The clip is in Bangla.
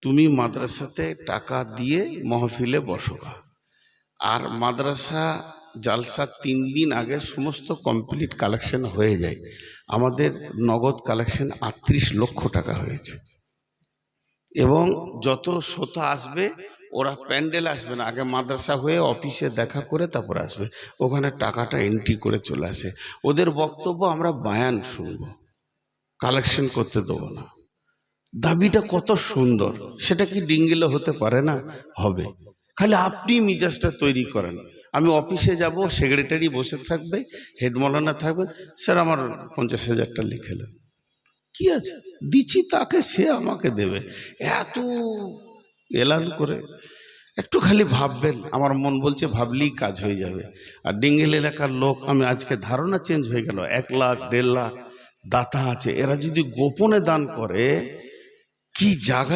তুমি মাদ্রাসাতে টাকা দিয়ে মহফিলে বসবা, আর মাদ্রাসা জালসা 3 দিন আগে সমস্ত কমপ্লিট কালেকশন হয়ে যায়। আমাদের নগদ কালেকশন 38 লক্ষ টাকা হয়েছে। এবং যত শ্রোতা আসবে ওরা প্যান্ডেল আসবে না, আগে মাদ্রাসা হয়ে অফিসে দেখা করে তারপর আসবে, ওখানে টাকাটা এন্ট্রি করে চলে আসে। ওদের বক্তব্য আমরা বায়ান শুনবো, কালেকশন করতে দেবো না। দাবিটা কত সুন্দর, সেটা কি ডিঙ্গিলে হতে পারে না? হবে। খালি আপনি মিজাজটা তৈরি করেন। আমি অফিসে যাব, সেক্রেটারি বসে থাকবে, হেড মৌলানা থাকবে, স্যার আমার 50,000টা লিখে নেন, কি আছে দিচ্ছি তাকে, সে আমাকে দেবে। এত এলান করে একটু খালি ভাববেন, আমার মন বলছে ভাবলেই কাজ হয়ে যাবে। আর ডিঙ্গিল এলাকার লোক, আমি আজকে ধারণা চেঞ্জ হয়ে গেল, 1 লাখ 1.5 লাখ দাতা আছে, এরা যদি গোপনে দান করে কি জায়গা